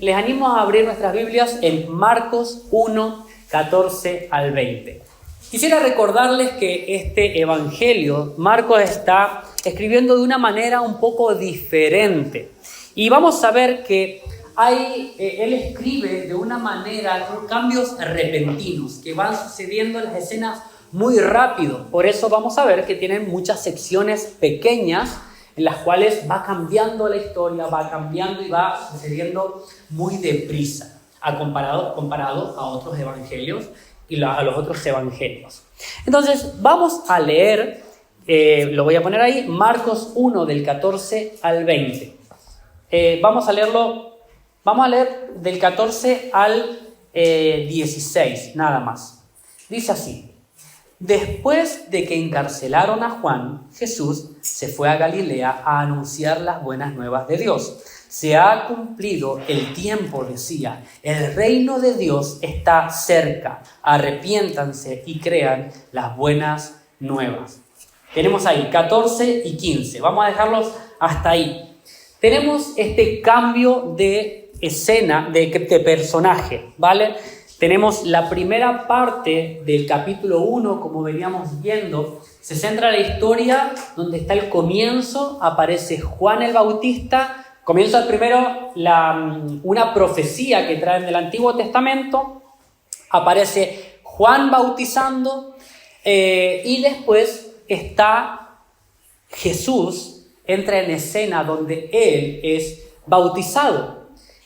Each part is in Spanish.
Les animo a abrir nuestras Biblias en Marcos 1, 14 al 20. Quisiera recordarles que este evangelio Marcos está escribiendo de una manera un poco diferente. Y vamos a ver que él escribe de una manera con cambios repentinos que van sucediendo en las escenas muy rápido. Por eso vamos a ver que tienen muchas secciones pequeñas en las cuales va cambiando la historia, va cambiando y va sucediendo muy deprisa, comparado a otros evangelios y a los otros evangelios. Entonces, vamos a leer, lo voy a poner ahí, Marcos 1, del 14 al 20. Vamos a leer del 14 al 16, nada más. Dice así: Después de que encarcelaron a Juan, Jesús se fue a Galilea a anunciar las buenas nuevas de Dios. Se ha cumplido el tiempo, decía, el reino de Dios está cerca. Arrepiéntanse y crean las buenas nuevas. Tenemos ahí 14 y 15. Vamos a dejarlos hasta ahí. Tenemos este cambio de escena, de personaje, ¿vale? Tenemos la primera parte del capítulo 1, como veníamos viendo, se centra en la historia donde está el comienzo, aparece Juan el Bautista, comienza primero una profecía que traen del Antiguo Testamento, aparece Juan bautizando y después está Jesús, entra en escena donde él es bautizado.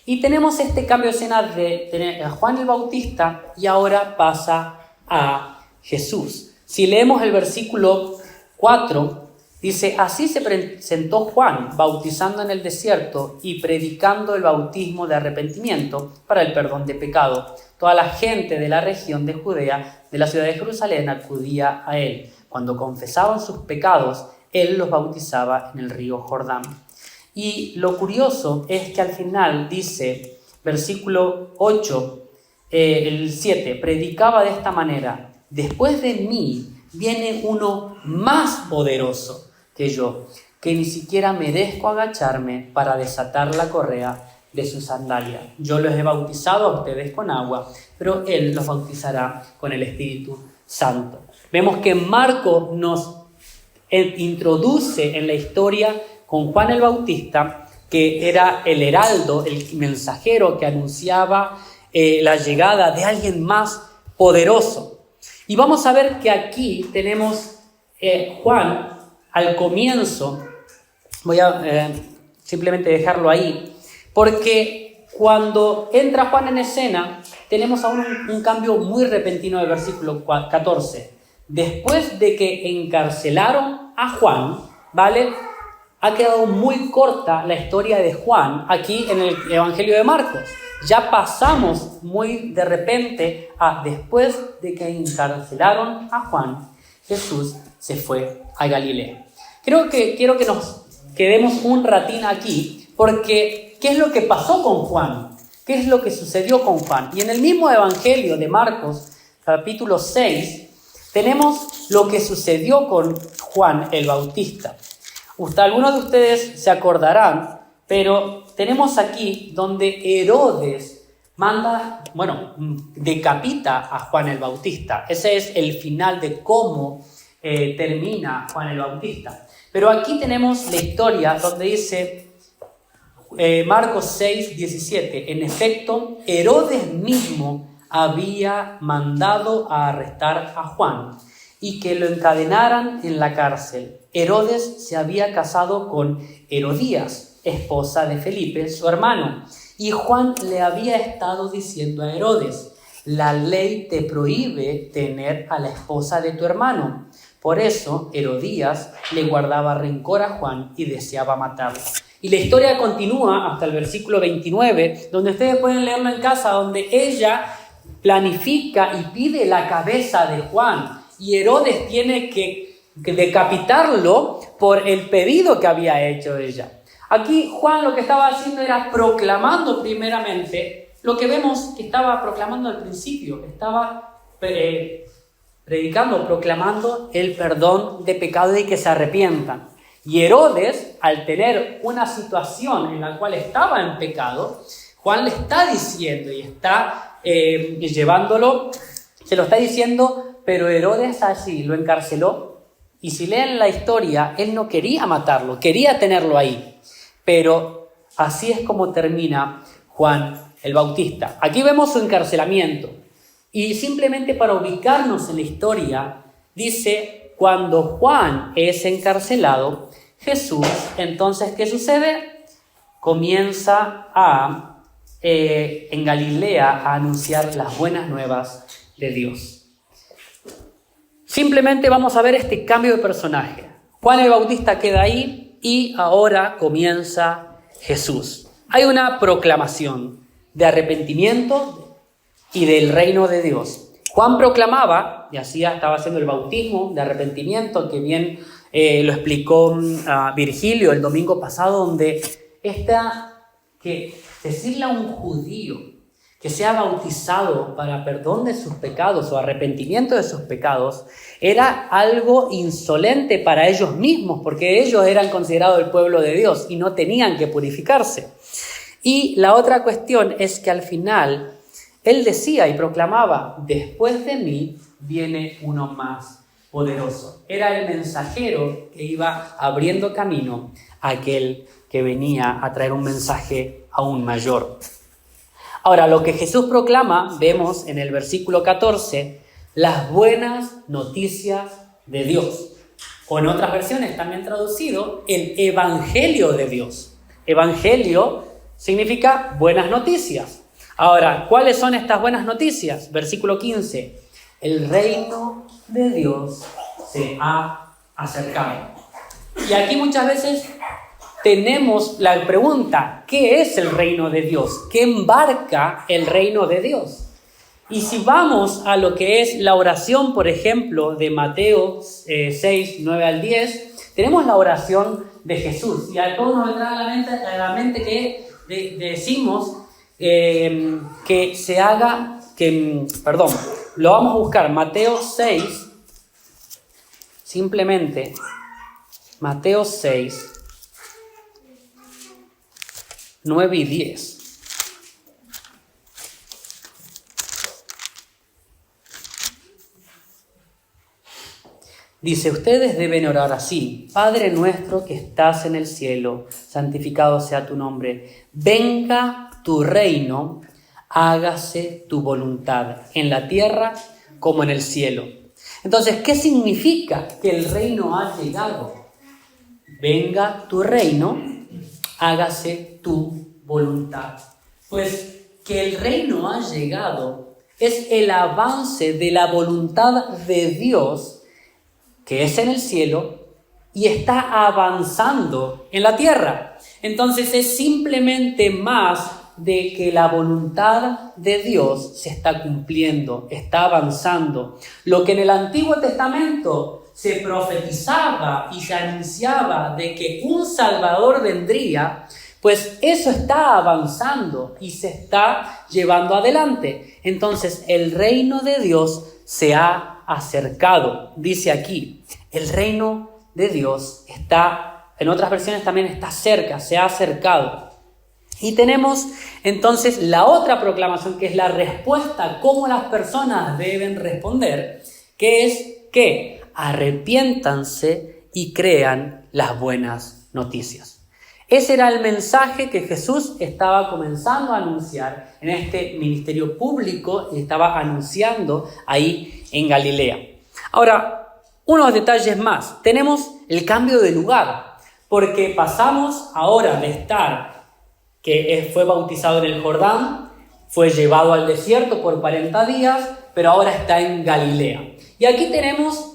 Y tenemos este cambio de escena de tener a Juan el Bautista y ahora pasa a Jesús. Si leemos el versículo 4, dice: Así se presentó Juan, bautizando en el desierto y predicando el bautismo de arrepentimiento para el perdón de pecado. Toda la gente de la región de Judea, de la ciudad de Jerusalén, acudía a él. Cuando confesaban sus pecados, él los bautizaba en el río Jordán. Y lo curioso es que al final dice, versículo 8, el 7, predicaba de esta manera: después de mí viene uno más poderoso que yo, que ni siquiera merezco agacharme para desatar la correa de su sandalia. Yo los he bautizado a ustedes con agua, pero él los bautizará con el Espíritu Santo. Vemos que Marcos nos introduce en la historia con Juan el Bautista, que era el heraldo, el mensajero que anunciaba la llegada de alguien más poderoso. Y vamos a ver que aquí tenemos Juan al comienzo. Voy a simplemente dejarlo ahí, porque cuando entra Juan en escena, tenemos aún un cambio muy repentino del versículo 14. Después de que encarcelaron a Juan, ¿vale?, ha quedado muy corta la historia de Juan aquí en el Evangelio de Marcos. Ya pasamos muy de repente a después de que encarcelaron a Juan, Jesús se fue a Galilea. Quiero que nos quedemos un ratín aquí, porque ¿qué es lo que pasó con Juan? ¿Qué es lo que sucedió con Juan? Y en el mismo Evangelio de Marcos, capítulo 6, tenemos lo que sucedió con Juan el Bautista. Algunos de ustedes se acordarán, pero tenemos aquí donde Herodes decapita a Juan el Bautista. Ese es el final de cómo termina Juan el Bautista. Pero aquí tenemos la historia donde dice Marcos 6, 17. En efecto, Herodes mismo había mandado a arrestar a Juan y que lo encadenaran en la cárcel. Herodes se había casado con Herodías, esposa de Felipe, su hermano, y Juan le había estado diciendo a Herodes: la ley te prohíbe tener a la esposa de tu hermano. Por eso Herodías le guardaba rencor a Juan y deseaba matarlo. Y la historia continúa hasta el versículo 29, donde ustedes pueden leerlo en casa, donde ella planifica y pide la cabeza de Juan, y Herodes tiene que decapitarlo por el pedido que había hecho ella. Aquí Juan lo que estaba haciendo era proclamando primeramente lo que vemos que estaba proclamando al principio. Estaba proclamando el perdón de pecado y que se arrepientan. Y Herodes, al tener una situación en la cual estaba en pecado, Juan le está diciendo y está llevándolo, se lo está diciendo, pero Herodes allí lo encarceló. Y si leen la historia, él no quería matarlo, quería tenerlo ahí. Pero así es como termina Juan el Bautista. Aquí vemos su encarcelamiento. Y simplemente para ubicarnos en la historia, dice, cuando Juan es encarcelado, Jesús, entonces, ¿qué sucede? Comienza en Galilea a anunciar las buenas nuevas de Dios. Simplemente vamos a ver este cambio de personaje. Juan el Bautista queda ahí y ahora comienza Jesús. Hay una proclamación de arrepentimiento y del reino de Dios. Juan proclamaba, y así estaba haciendo el bautismo de arrepentimiento, que bien lo explicó Virgilio el domingo pasado, donde que decirle a un judío que sea bautizado para perdón de sus pecados o arrepentimiento de sus pecados, era algo insolente para ellos mismos, porque ellos eran considerados el pueblo de Dios y no tenían que purificarse. Y la otra cuestión es que al final él decía y proclamaba, después de mí viene uno más poderoso. Era el mensajero que iba abriendo camino a aquel que venía a traer un mensaje aún mayor. Ahora, lo que Jesús proclama, vemos en el versículo 14, las buenas noticias de Dios. O en otras versiones también traducido, el Evangelio de Dios. Evangelio significa buenas noticias. Ahora, ¿cuáles son estas buenas noticias? Versículo 15, el reino de Dios se ha acercado. Y aquí muchas veces tenemos la pregunta, ¿qué es el reino de Dios? ¿Qué embarca el reino de Dios? Y si vamos a lo que es la oración, por ejemplo, de Mateo 6, 9 al 10, tenemos la oración de Jesús. Y a todos nos vendrá a la mente que decimos que se haga, lo vamos a buscar, Mateo 6, simplemente, Mateo 6, 9 y 10. Dice, ustedes deben orar así. Padre nuestro que estás en el cielo, santificado sea tu nombre. Venga tu reino, hágase tu voluntad, en la tierra como en el cielo. Entonces, ¿qué significa que el reino ha llegado? Venga tu reino, hágase tu voluntad. Pues que el reino ha llegado es el avance de la voluntad de Dios que es en el cielo y está avanzando en la tierra. Entonces es simplemente más de que la voluntad de Dios se está cumpliendo, está avanzando. Lo que en el Antiguo Testamento se profetizaba y se anunciaba de que un Salvador vendría, pues eso está avanzando y se está llevando adelante. Entonces el reino de Dios se ha acercado. Dice aquí, el reino de Dios está, en otras versiones también está cerca, se ha acercado. Y tenemos entonces la otra proclamación, que es la respuesta a cómo las personas deben responder, que es que arrepiéntanse y crean las buenas noticias. Ese era el mensaje que Jesús estaba comenzando a anunciar en este ministerio público y estaba anunciando ahí en Galilea. Ahora, unos detalles más. Tenemos el cambio de lugar, porque pasamos ahora de estar, que fue bautizado en el Jordán, fue llevado al desierto por 40 días, pero ahora está en Galilea. Y aquí tenemos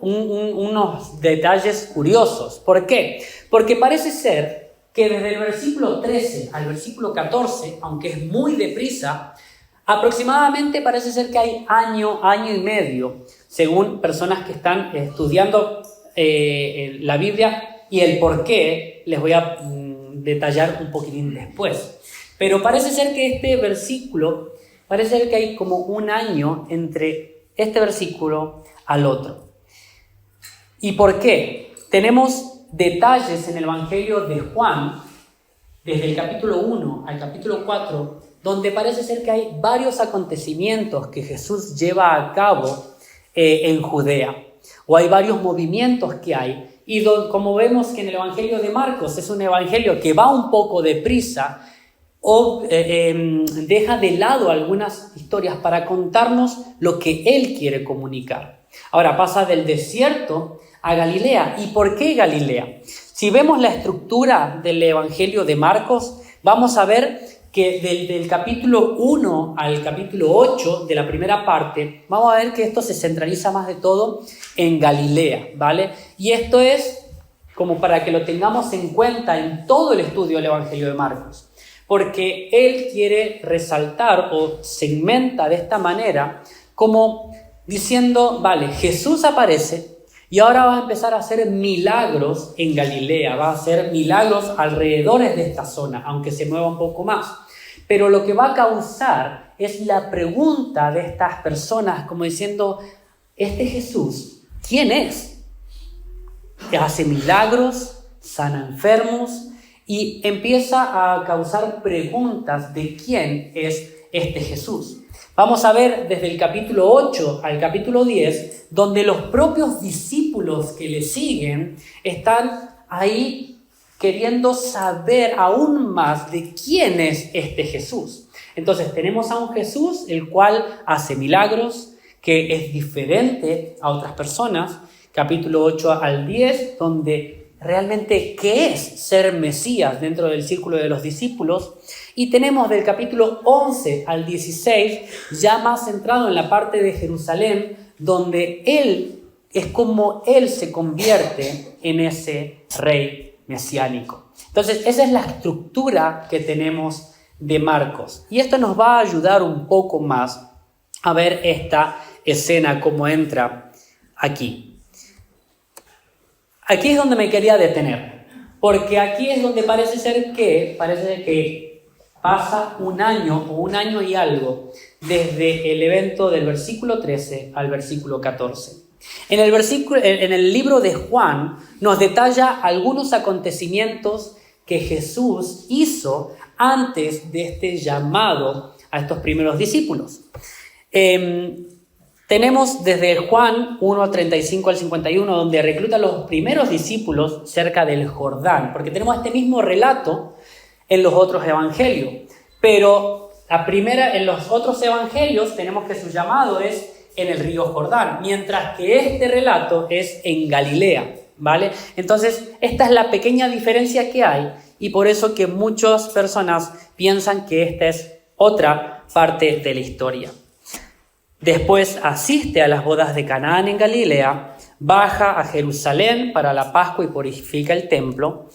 unos detalles curiosos. ¿Por qué? Porque parece ser que desde el versículo 13 al versículo 14, aunque es muy deprisa, aproximadamente parece ser que hay año y medio, según personas que están estudiando la Biblia, y el por qué les voy a detallar un poquitín después. Pero parece ser que este versículo, parece ser que hay como un año entre este versículo al otro. ¿Y por qué? Tenemos detalles en el Evangelio de Juan desde el capítulo 1 al capítulo 4, donde parece ser que hay varios acontecimientos que Jesús lleva a cabo en Judea, o hay varios movimientos que hay, y como vemos que en el Evangelio de Marcos es un evangelio que va un poco deprisa, o deja de lado algunas historias para contarnos lo que él quiere comunicar. Ahora pasa del desierto a Galilea. ¿Y por qué Galilea? Si vemos la estructura del Evangelio de Marcos, vamos a ver que del capítulo 1 al capítulo 8 de la primera parte, vamos a ver que esto se centraliza más de todo en Galilea, ¿vale? Y esto es como para que lo tengamos en cuenta en todo el estudio del Evangelio de Marcos, porque él quiere resaltar o segmenta de esta manera como diciendo, vale, Jesús aparece y ahora va a empezar a hacer milagros en Galilea, va a hacer milagros alrededor de esta zona, aunque se mueva un poco más. Pero lo que va a causar es la pregunta de estas personas, como diciendo, ¿este Jesús quién es? Que hace milagros, sana enfermos y empieza a causar preguntas de quién es este Jesús. Vamos a ver desde el capítulo 8 al capítulo 10, donde los propios discípulos que le siguen están ahí queriendo saber aún más de quién es este Jesús. Entonces tenemos a un Jesús el cual hace milagros, que es diferente a otras personas, capítulo 8 al 10, donde realmente qué es ser Mesías dentro del círculo de los discípulos. Y tenemos del capítulo 11 al 16, ya más centrado en la parte de Jerusalén, donde es como él se convierte en ese rey mesiánico. Entonces, esa es la estructura que tenemos de Marcos. Y esto nos va a ayudar un poco más a ver esta escena, cómo entra aquí. Aquí es donde me quería detener, porque aquí es donde parece ser que pasa un año o un año y algo desde el evento del versículo 13 al versículo 14. En el libro de Juan nos detalla algunos acontecimientos que Jesús hizo antes de este llamado a estos primeros discípulos. Tenemos desde Juan 1, 35 al 51, donde recluta a los primeros discípulos cerca del Jordán, porque tenemos este mismo relato en los otros evangelios. Pero en los otros evangelios tenemos que su llamado es en el río Jordán, mientras que este relato es en Galilea, ¿vale? Entonces, esta es la pequeña diferencia que hay y por eso que muchas personas piensan que esta es otra parte de la historia. Después asiste a las bodas de Canaán en Galilea, baja a Jerusalén para la Pascua y purifica el templo.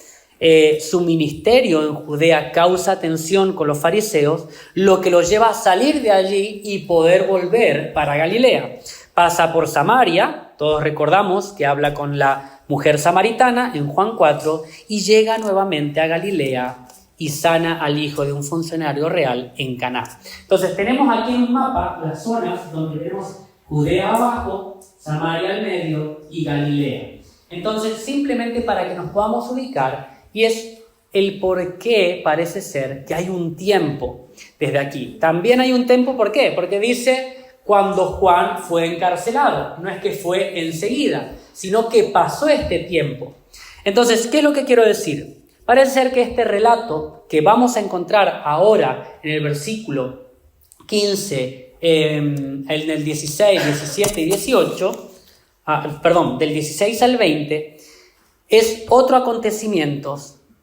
Su ministerio en Judea causa tensión con los fariseos, lo que lo lleva a salir de allí y poder volver para Galilea. Pasa por Samaria, todos recordamos que habla con la mujer samaritana en Juan 4, y llega nuevamente a Galilea y sana al hijo de un funcionario real en Caná. Entonces tenemos aquí en un mapa las zonas donde tenemos Judea abajo, Samaria al medio y Galilea. Entonces simplemente para que nos podamos ubicar, y es el por qué parece ser que hay un tiempo desde aquí. También hay un tiempo, ¿por qué? Porque dice cuando Juan fue encarcelado. No es que fue enseguida, sino que pasó este tiempo. Entonces, ¿qué es lo que quiero decir? Parece ser que este relato que vamos a encontrar ahora en el versículo 15, en el 16, 17 y 18, del 16 al 20, es otro acontecimiento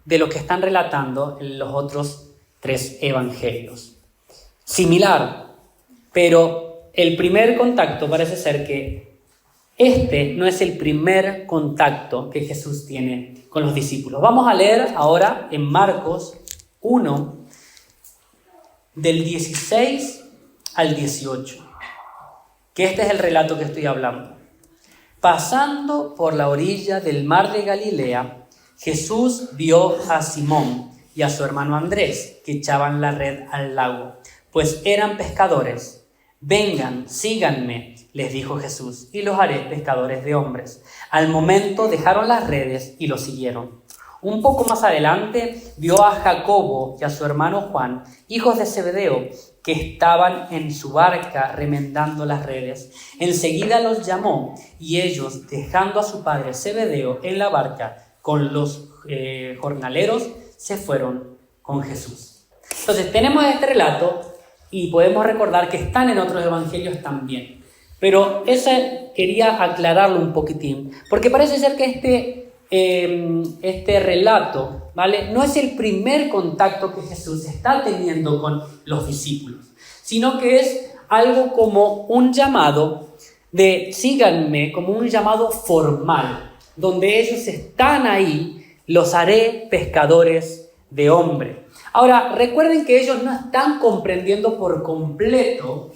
de lo que están relatando en los otros tres evangelios. Similar, pero el primer contacto parece ser que este no es el primer contacto que Jesús tiene con los discípulos. Vamos a leer ahora en Marcos 1, del 16 al 18, que este es el relato que estoy hablando. Pasando por la orilla del mar de Galilea, Jesús vio a Simón y a su hermano Andrés, que echaban la red al lago, pues eran pescadores. Vengan, síganme, les dijo Jesús, y los haré pescadores de hombres. Al momento dejaron las redes y lo siguieron. un poco más adelante vio a Jacobo y a su hermano Juan, hijos de Zebedeo, que estaban en su barca remendando las redes. Enseguida los llamó y ellos, dejando a su padre Zebedeo en la barca con los jornaleros, se fueron con Jesús. Entonces tenemos este relato y podemos recordar que están en otros evangelios también. Pero ese quería aclararlo un poquitín, porque parece ser que este relato, ¿vale?, no es el primer contacto que Jesús está teniendo con los discípulos, sino que es algo como un llamado de síganme, como un llamado formal, donde ellos están ahí, los haré pescadores de hombres. Ahora, recuerden que ellos no están comprendiendo por completo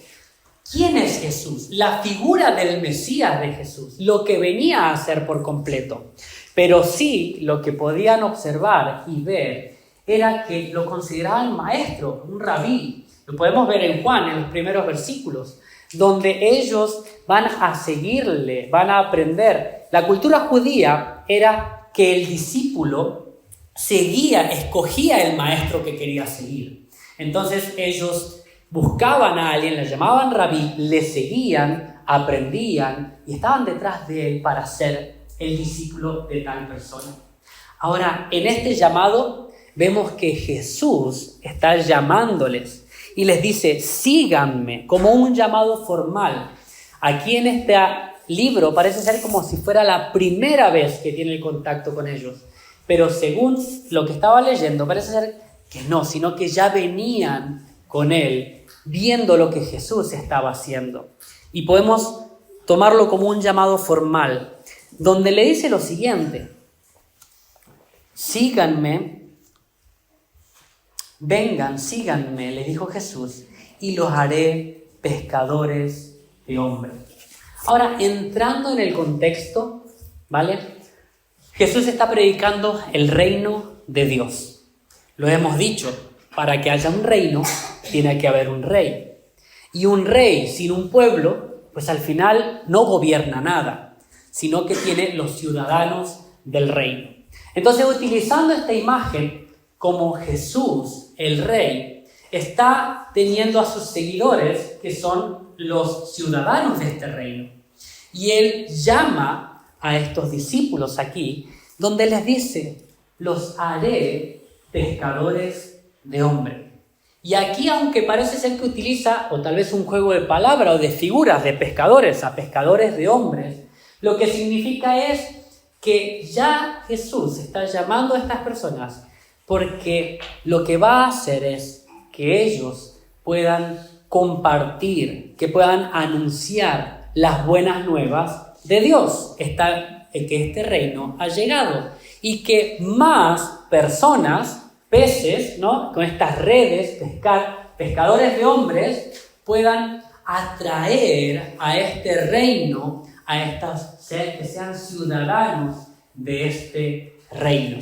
quién es Jesús, la figura del Mesías de Jesús, lo que venía a hacer por completo. Pero sí, lo que podían observar y ver era que lo consideraban maestro, un rabí. Lo podemos ver en Juan, en los primeros versículos, donde ellos van a seguirle, van a aprender. La cultura judía era que el discípulo escogía el maestro que quería seguir. Entonces ellos buscaban a alguien, le llamaban rabí, le seguían, aprendían y estaban detrás de él para ser el discípulo de tal persona. Ahora, en este llamado vemos que Jesús está llamándoles y les dice, síganme, como un llamado formal. Aquí en este libro parece ser como si fuera la primera vez que tiene el contacto con ellos. Pero según lo que estaba leyendo, parece ser que no, sino que ya venían con él, viendo lo que Jesús estaba haciendo. Y podemos tomarlo como un llamado formal, donde le dice lo siguiente: síganme, vengan, síganme, le dijo Jesús, y los haré pescadores de hombres. Ahora, entrando en el contexto, ¿vale? Jesús está predicando el reino de Dios. Lo hemos dicho, para que haya un reino, tiene que haber un rey. Y un rey sin un pueblo, pues al final no gobierna nada, sino que tiene los ciudadanos del reino. Entonces, utilizando esta imagen, como Jesús, el rey, está teniendo a sus seguidores, que son los ciudadanos de este reino. Y él llama a estos discípulos aquí, donde les dice, los haré pescadores de hombres. Y aquí, aunque parece ser que utiliza, o tal vez un juego de palabras o de figuras de pescadores a pescadores de hombres, lo que significa es que ya Jesús está llamando a estas personas porque lo que va a hacer es que ellos puedan compartir, que puedan anunciar las buenas nuevas de Dios, que este reino ha llegado y que más personas, peces, ¿no?, con estas redes, pescadores de hombres, puedan atraer a este reino, a estos seres que sean ciudadanos de este reino.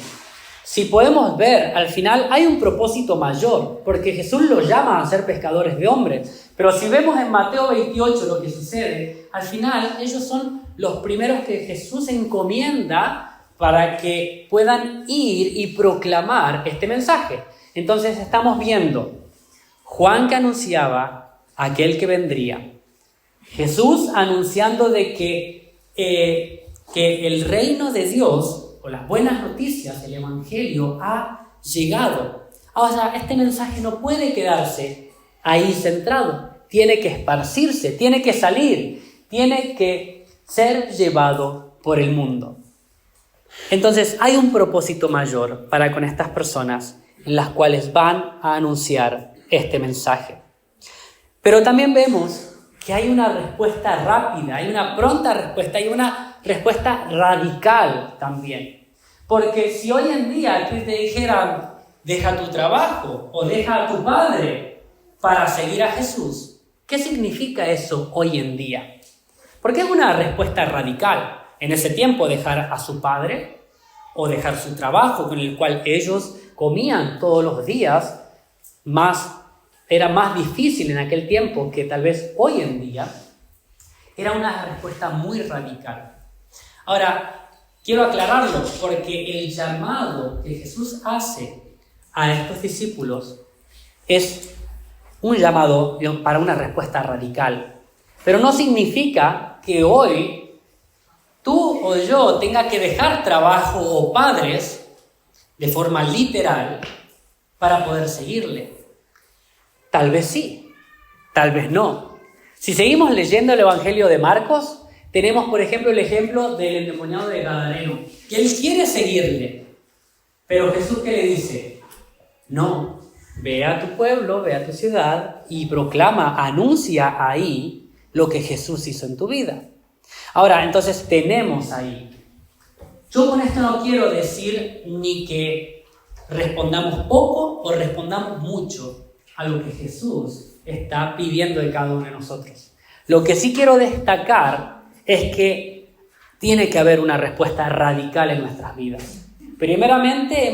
Si podemos ver, al final hay un propósito mayor, porque Jesús los llama a ser pescadores de hombres. Pero si vemos en Mateo 28 lo que sucede, al final ellos son los primeros que Jesús encomienda para que puedan ir y proclamar este mensaje. Entonces estamos viendo Juan, que anunciaba a aquel que vendría. Jesús anunciando de que el reino de Dios, o las buenas noticias, el evangelio, ha llegado. O sea, este mensaje no puede quedarse ahí centrado. Tiene que esparcirse, tiene que salir, tiene que ser llevado por el mundo. Entonces, hay un propósito mayor para con estas personas en las cuales van a anunciar este mensaje. Pero también vemos que hay una respuesta rápida, hay una pronta respuesta, hay una respuesta radical también. Porque si hoy en día te dijeran, deja tu trabajo o deja a tu padre para seguir a Jesús, ¿qué significa eso hoy en día? Porque es una respuesta radical. En ese tiempo, dejar a su padre o dejar su trabajo con el cual ellos comían todos los días, era más difícil en aquel tiempo que tal vez hoy en día. Era una respuesta muy radical. Ahora, Quiero aclararlo porque el llamado que Jesús hace a estos discípulos es un llamado para una respuesta radical. Pero no significa que hoy tú o yo tenga que dejar trabajo o padres de forma literal para poder seguirle. Tal vez sí, tal vez no. Si seguimos leyendo el Evangelio de Marcos, tenemos, por ejemplo, el ejemplo del endemoniado de Gadareno, que él quiere seguirle, pero Jesús, ¿qué le dice? No, ve a tu pueblo, ve a tu ciudad y proclama, anuncia ahí lo que Jesús hizo en tu vida. Ahora, entonces tenemos ahí. Yo con esto no quiero decir ni que respondamos poco o respondamos mucho a lo que Jesús está pidiendo de cada uno de nosotros. Lo que sí quiero destacar es que tiene que haber una respuesta radical en nuestras vidas. Primeramente,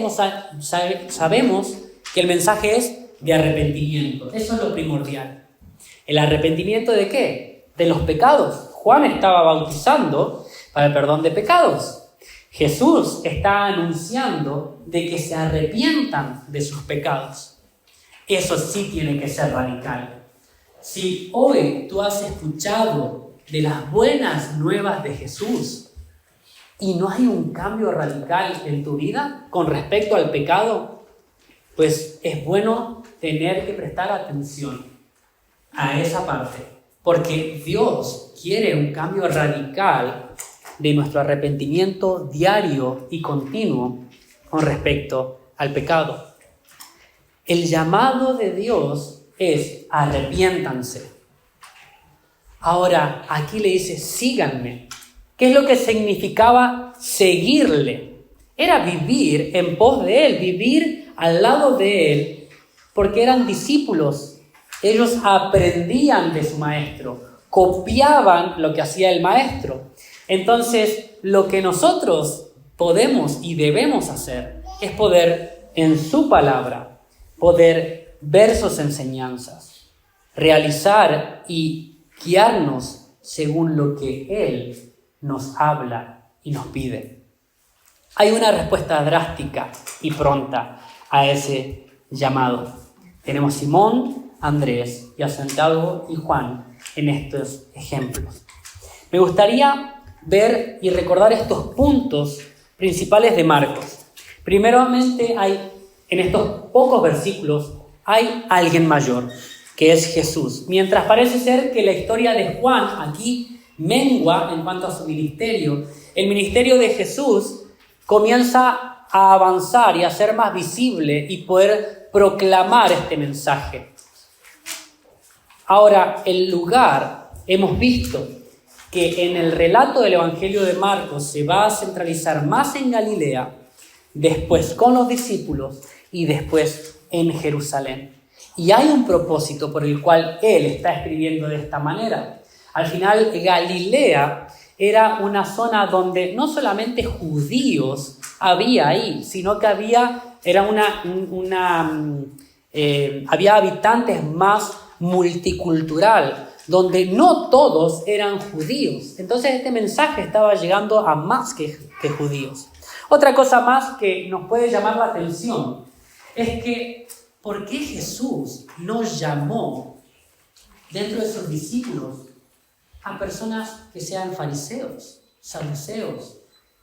sabemos que el mensaje es de arrepentimiento. Eso es lo primordial. ¿El arrepentimiento de qué? De los pecados. Juan estaba bautizando para el perdón de pecados. Jesús está anunciando de que se arrepientan de sus pecados. Eso sí tiene que ser radical. Si hoy tú has escuchado de las buenas nuevas de Jesús y no hay un cambio radical en tu vida con respecto al pecado, pues es bueno tener que prestar atención a esa parte, porque Dios quiere un cambio radical de nuestro arrepentimiento diario y continuo con respecto al pecado. El llamado de Dios es arrepiéntanse. Ahora, aquí le dice, síganme. ¿Qué es lo que significaba seguirle? Era vivir en pos de él, vivir al lado de él, porque eran discípulos. Ellos aprendían de su maestro, copiaban lo que hacía el maestro. Entonces, lo que nosotros podemos y debemos hacer es poder, en su palabra, poder ver sus enseñanzas, realizar y guiarnos según lo que Él nos habla y nos pide. Hay una respuesta drástica y pronta a ese llamado. Tenemos Simón, Andrés y a Santiago y Juan en estos ejemplos. Me gustaría ver y recordar estos puntos principales de Marcos. Primeramente, en estos pocos versículos hay alguien mayor, que es Jesús. Mientras parece ser que la historia de Juan aquí mengua en cuanto a su ministerio, el ministerio de Jesús comienza a avanzar y a ser más visible y poder proclamar este mensaje. Ahora, el lugar, hemos visto que en el relato del Evangelio de Marcos se va a centralizar más en Galilea, después con los discípulos y después en Jerusalén. Y hay un propósito por el cual él está escribiendo de esta manera. Al final, Galilea era una zona donde no solamente judíos había ahí, sino que había habitantes más multicultural, donde no todos eran judíos. Entonces este mensaje estaba llegando a más que judíos. Otra cosa más que nos puede llamar la atención es que ¿por qué Jesús nos llamó dentro de sus discípulos a personas que sean fariseos, saduceos,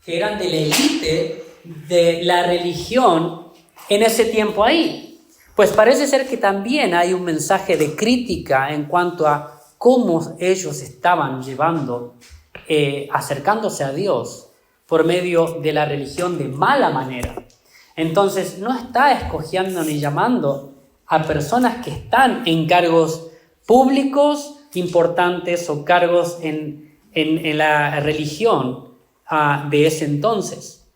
que eran de la élite de la religión en ese tiempo ahí? Pues parece ser que también hay un mensaje de crítica en cuanto a cómo ellos estaban acercándose a Dios por medio de la religión de mala manera. Entonces no está escogiendo ni llamando a personas que están en cargos públicos importantes o cargos en la religión de ese entonces.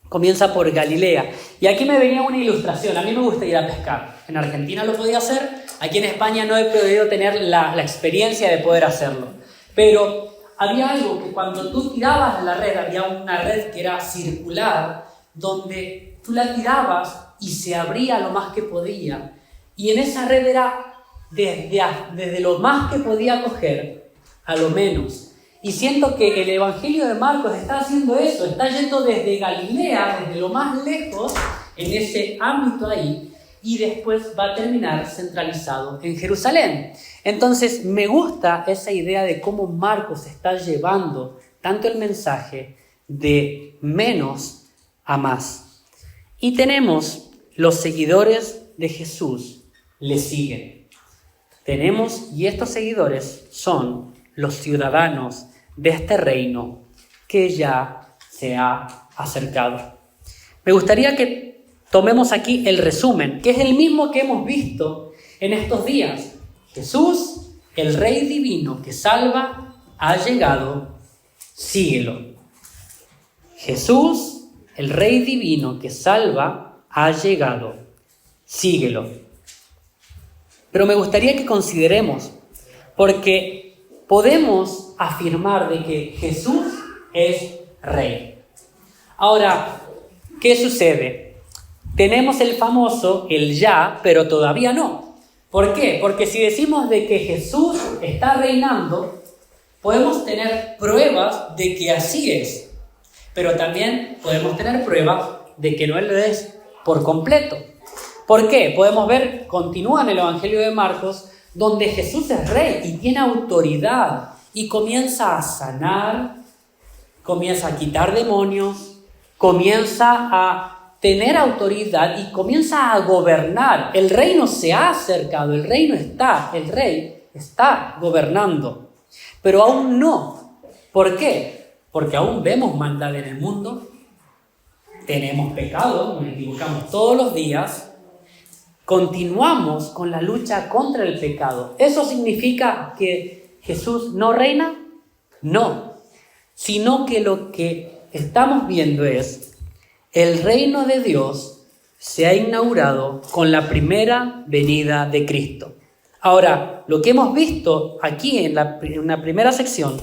Comienza por Galilea. Y aquí me venía una ilustración. A mí me gusta ir a pescar. En Argentina lo podía hacer. Aquí en España no he podido tener la experiencia de poder hacerlo. Pero había algo que cuando tú tirabas la red, había una red que era circular, donde tú la tirabas y se abría lo más que podía. Y en esa red era desde lo más que podía coger a lo menos. Y siento que el Evangelio de Marcos está haciendo eso, está yendo desde Galilea, desde lo más lejos, en ese ámbito ahí, y después va a terminar centralizado en Jerusalén. Entonces me gusta esa idea de cómo Marcos está llevando tanto el mensaje de menos a más. Y tenemos los seguidores de Jesús, le siguen. Y estos seguidores son los ciudadanos de este reino que ya se ha acercado. Me gustaría que tomemos aquí el resumen, que es el mismo que hemos visto en estos días. Jesús, el Rey divino que salva, ha llegado, síguelo. Jesús, el Rey divino que salva, ha llegado, síguelo. Pero me gustaría que consideremos, porque podemos afirmar de que Jesús es Rey. Ahora, ¿qué sucede? Tenemos el famoso, el ya, pero todavía no. ¿Por qué? Porque si decimos de que Jesús está reinando, podemos tener pruebas de que así es. Pero también podemos tener pruebas de que no lo es por completo. ¿Por qué? Podemos ver, continúa en el Evangelio de Marcos, donde Jesús es rey y tiene autoridad y comienza a sanar, comienza a quitar demonios, comienza a tener autoridad y comienza a gobernar. El reino se ha acercado, el rey está gobernando, pero aún no. ¿Por qué? Porque aún vemos maldad en el mundo, tenemos pecado, nos equivocamos todos los días, continuamos con la lucha contra el pecado. ¿Eso significa que Jesús no reina? No, sino que lo que estamos viendo es el reino de Dios se ha inaugurado con la primera venida de Cristo. Ahora, lo que hemos visto aquí en la primera sección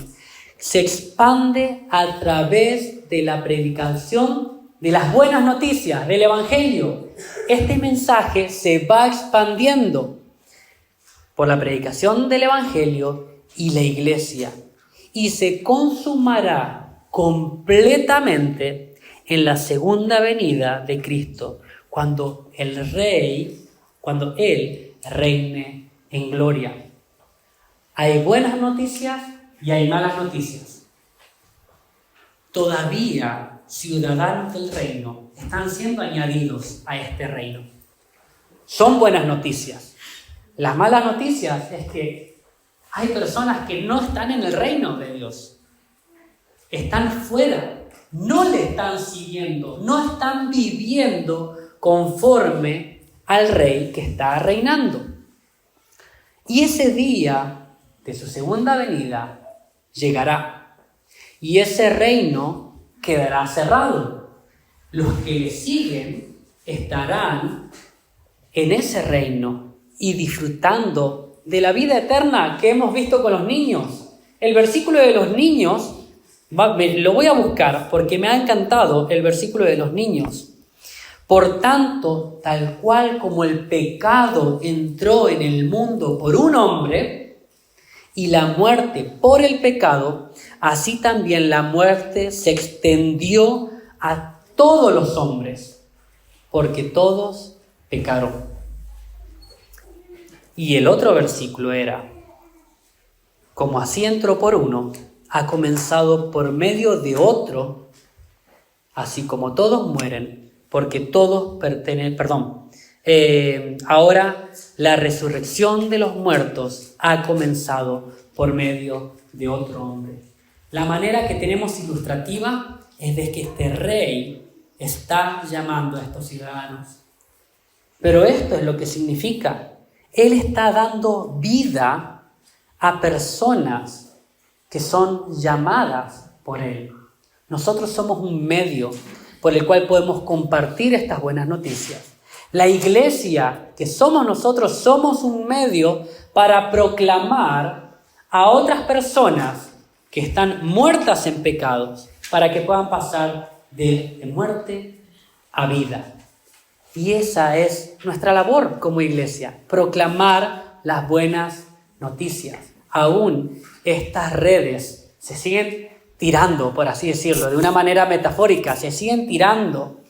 se expande a través de la predicación de las buenas noticias, del Evangelio. Este mensaje se va expandiendo por la predicación del Evangelio y la iglesia y se consumará completamente en la segunda venida de Cristo, cuando Él reine en gloria. Hay buenas noticias y hay malas noticias. Todavía ciudadanos del reino están siendo añadidos a este reino. Son buenas noticias. Las malas noticias es que hay personas que no están en el reino de Dios. Están fuera, no le están siguiendo, no están viviendo conforme al rey que está reinando. Y ese día de su segunda venida llegará. Y ese reino quedará cerrado. Los que le siguen estarán en ese reino y disfrutando de la vida eterna que hemos visto con los niños. El versículo de los niños, lo voy a buscar porque me ha encantado el versículo de los niños. Por tanto, tal cual como el pecado entró en el mundo por un hombre y la muerte por el pecado, así también la muerte se extendió a todos los hombres, porque todos pecaron. Y el otro versículo era, como así entró por uno, ha comenzado por medio de otro, así como todos mueren, porque todos ahora la resurrección de los muertos ha comenzado por medio de otro hombre. La manera que tenemos ilustrativa es de que este rey está llamando a estos ciudadanos. Pero esto es lo que significa. Él está dando vida a personas que son llamadas por él. Nosotros somos un medio por el cual podemos compartir estas buenas noticias. La iglesia que somos nosotros somos un medio para proclamar a otras personas que están muertas en pecados, para que puedan pasar de muerte a vida. Y esa es nuestra labor como iglesia, proclamar las buenas noticias. Aún estas redes se siguen tirando, por así decirlo, de una manera metafórica, se siguen tirando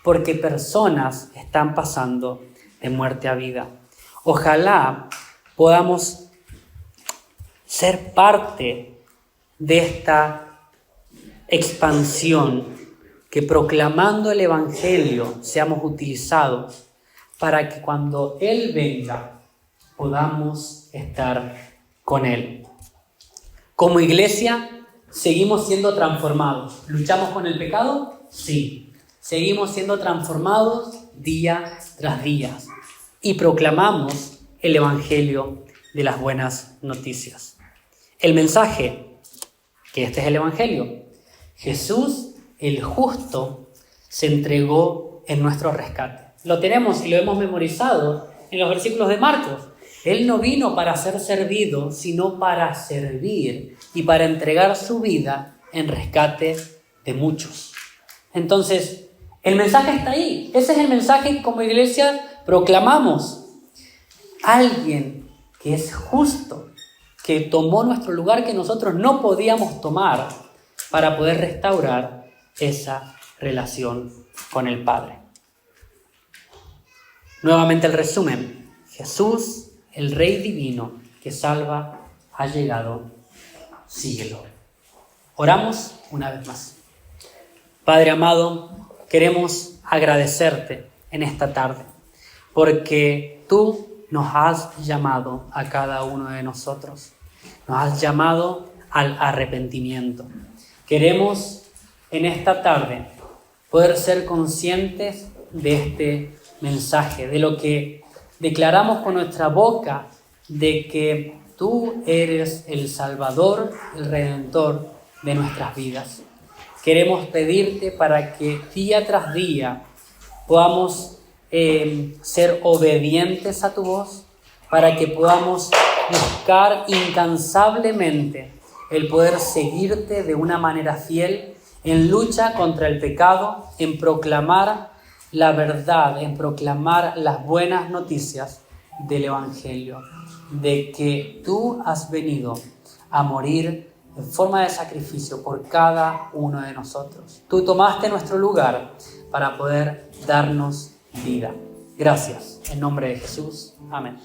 porque personas están pasando de muerte a vida. Ojalá podamos ser parte de esta expansión, que proclamando el Evangelio seamos utilizados para que cuando Él venga podamos estar con Él. Como iglesia seguimos siendo transformados. ¿Luchamos con el pecado? Sí. Seguimos siendo transformados día tras día y proclamamos el Evangelio de las buenas noticias. El mensaje, que este es el Evangelio: Jesús, el justo, se entregó en nuestro rescate. Lo tenemos y lo hemos memorizado en los versículos de Marcos. Él no vino para ser servido, sino para servir y para entregar su vida en rescate de muchos. Entonces, el mensaje está ahí. Ese es el mensaje que como iglesia proclamamos. Alguien que es justo, que tomó nuestro lugar que nosotros no podíamos tomar para poder restaurar esa relación con el Padre. Nuevamente el resumen: Jesús, el Rey divino que salva, ha llegado. Síguelo. Oramos una vez más. Padre amado, queremos agradecerte en esta tarde porque tú nos has llamado a cada uno de nosotros. Nos has llamado al arrepentimiento. Queremos en esta tarde poder ser conscientes de este mensaje, de lo que declaramos con nuestra boca, de que tú eres el Salvador, el Redentor de nuestras vidas. Queremos pedirte para que día tras día podamos ser obedientes a tu voz, para que podamos buscar incansablemente el poder seguirte de una manera fiel en lucha contra el pecado, en proclamar la verdad, en proclamar las buenas noticias del Evangelio, de que tú has venido a morir en forma de sacrificio por cada uno de nosotros. Tú tomaste nuestro lugar para poder darnos vida. Gracias. En nombre de Jesús. Amén.